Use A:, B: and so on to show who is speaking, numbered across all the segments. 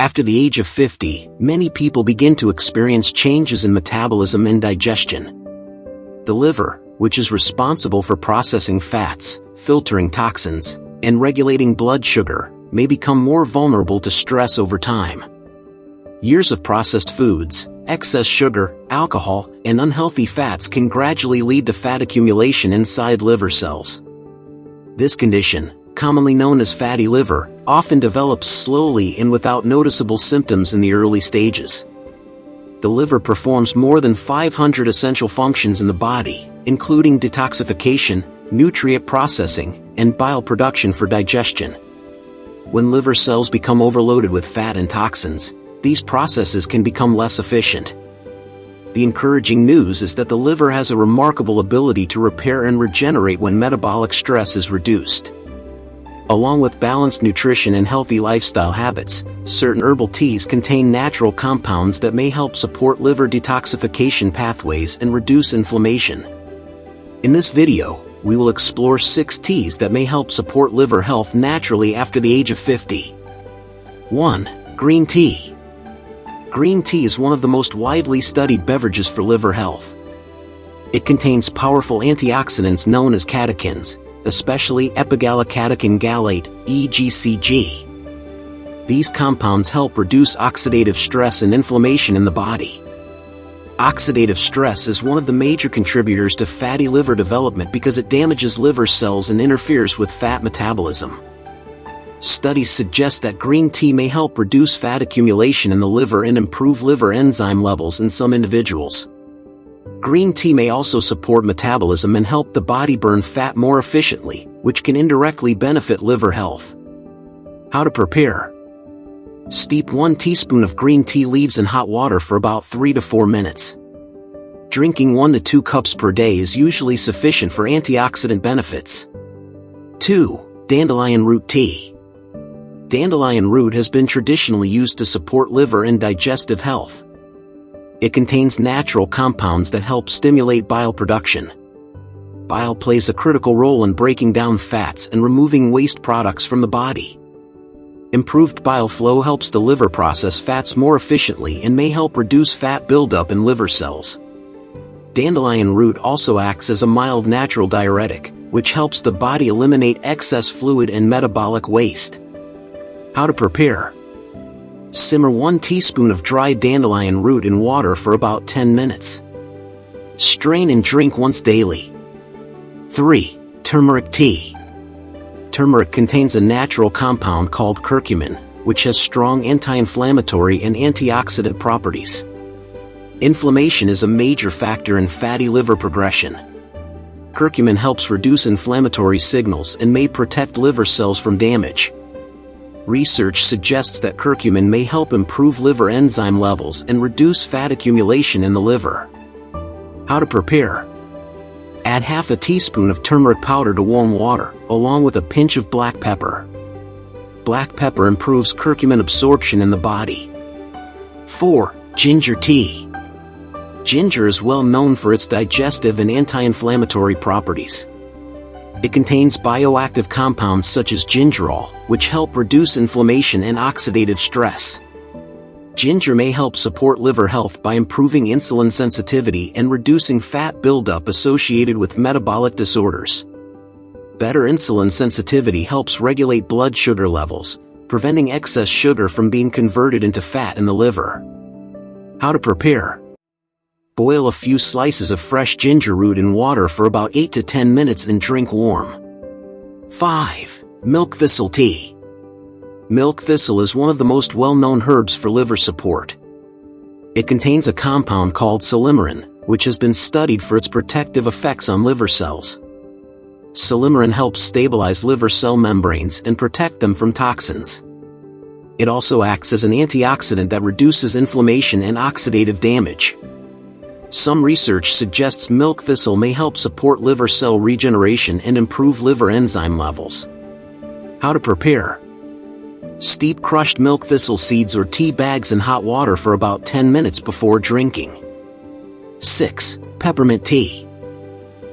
A: After the age of 50, many people begin to experience changes in metabolism and digestion. The liver, which is responsible for processing fats, filtering toxins, and regulating blood sugar, may become more vulnerable to stress over time. Years of processed foods, excess sugar, alcohol, and unhealthy fats can gradually lead to fat accumulation inside liver cells. This condition, commonly known as fatty liver, often develops slowly and without noticeable symptoms in the early stages. The liver performs more than 500 essential functions in the body, including detoxification, nutrient processing, and bile production for digestion. When liver cells become overloaded with fat and toxins, these processes can become less efficient. The encouraging news is that the liver has a remarkable ability to repair and regenerate when metabolic stress is reduced. Along with balanced nutrition and healthy lifestyle habits, certain herbal teas contain natural compounds that may help support liver detoxification pathways and reduce inflammation. In this video, we will explore 6 teas that may help support liver health naturally after the age of 50. 1. Green tea. Green tea is one of the most widely studied beverages for liver health. It contains powerful antioxidants known as catechins, especially epigallocatechin gallate, EGCG. These compounds help reduce oxidative stress and inflammation in the body. Oxidative stress is one of the major contributors to fatty liver development because it damages liver cells and interferes with fat metabolism. Studies suggest that green tea may help reduce fat accumulation in the liver and improve liver enzyme levels in some individuals. Green tea may also support metabolism and help the body burn fat more efficiently, which can indirectly benefit liver health. How to prepare? Steep 1 teaspoon of green tea leaves in hot water for about 3 to 4 minutes. Drinking 1 to 2 cups per day is usually sufficient for antioxidant benefits. 2. Dandelion root tea. Dandelion root has been traditionally used to support liver and digestive health. It contains natural compounds that help stimulate bile production. Bile plays a critical role in breaking down fats and removing waste products from the body. Improved bile flow helps the liver process fats more efficiently and may help reduce fat buildup in liver cells. Dandelion root also acts as a mild natural diuretic, which helps the body eliminate excess fluid and metabolic waste. How to prepare? Simmer 1 teaspoon of dried dandelion root in water for about 10 minutes. Strain and drink once daily. 3. Turmeric tea. Turmeric contains a natural compound called curcumin, which has strong anti-inflammatory and antioxidant properties. Inflammation is a major factor in fatty liver progression. Curcumin helps reduce inflammatory signals and may protect liver cells from damage. Research suggests that curcumin may help improve liver enzyme levels and reduce fat accumulation in the liver. How to prepare? Add half a teaspoon of turmeric powder to warm water, along with a pinch of black pepper. Black pepper improves curcumin absorption in the body. 4. Ginger tea. Ginger is well known for its digestive and anti-inflammatory properties. It contains bioactive compounds such as gingerol, which help reduce inflammation and oxidative stress. Ginger may help support liver health by improving insulin sensitivity and reducing fat buildup associated with metabolic disorders. Better insulin sensitivity helps regulate blood sugar levels, preventing excess sugar from being converted into fat in the liver. How to prepare? Boil a few slices of fresh ginger root in water for about 8 to 10 minutes and drink warm. 5. Milk thistle tea. Milk thistle is one of the most well-known herbs for liver support. It contains a compound called silymarin, which has been studied for its protective effects on liver cells. Silymarin helps stabilize liver cell membranes and protect them from toxins. It also acts as an antioxidant that reduces inflammation and oxidative damage. Some research suggests milk thistle may help support liver cell regeneration and improve liver enzyme levels. How to prepare? Steep crushed milk thistle seeds or tea bags in hot water for about 10 minutes before drinking. 6. Peppermint tea.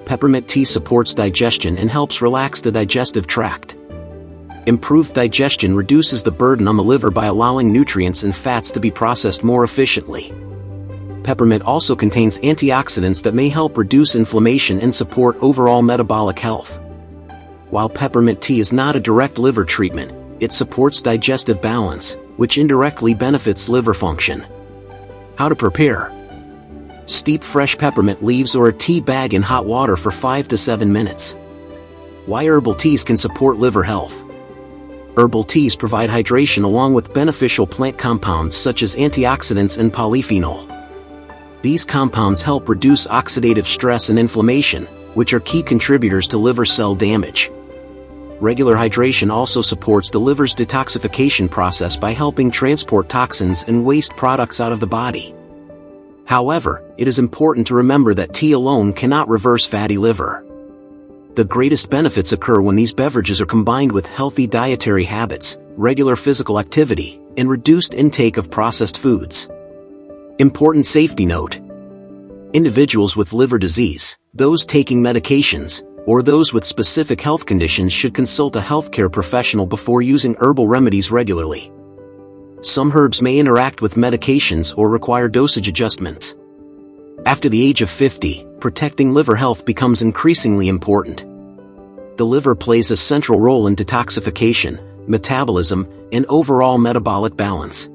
A: Peppermint tea supports digestion and helps relax the digestive tract. Improved digestion reduces the burden on the liver by allowing nutrients and fats to be processed more efficiently. Peppermint also contains antioxidants that may help reduce inflammation and support overall metabolic health. While peppermint tea is not a direct liver treatment, it supports digestive balance, which indirectly benefits liver function. How to prepare? Steep fresh peppermint leaves or a tea bag in hot water for 5 to 7 minutes. Why herbal teas can support liver health? Herbal teas provide hydration along with beneficial plant compounds such as antioxidants and polyphenol. These compounds help reduce oxidative stress and inflammation, which are key contributors to liver cell damage. Regular hydration also supports the liver's detoxification process by helping transport toxins and waste products out of the body. However, it is important to remember that tea alone cannot reverse fatty liver. The greatest benefits occur when these beverages are combined with healthy dietary habits, regular physical activity, and reduced intake of processed foods. Important safety note: individuals with liver disease, those taking medications, or those with specific health conditions should consult a healthcare professional before using herbal remedies regularly. Some herbs may interact with medications or require dosage adjustments. After the age of 50, protecting liver health becomes increasingly important. The liver plays a central role in detoxification, metabolism, and overall metabolic balance.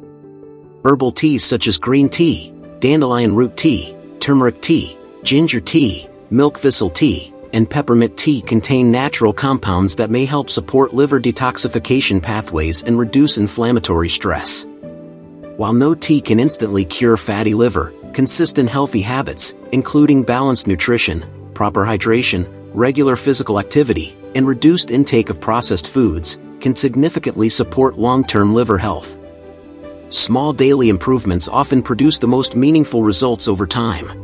A: Herbal teas such as green tea, dandelion root tea, turmeric tea, ginger tea, milk thistle tea, and peppermint tea contain natural compounds that may help support liver detoxification pathways and reduce inflammatory stress. While no tea can instantly cure fatty liver, consistent healthy habits, including balanced nutrition, proper hydration, regular physical activity, and reduced intake of processed foods, can significantly support long-term liver health. Small daily improvements often produce the most meaningful results over time.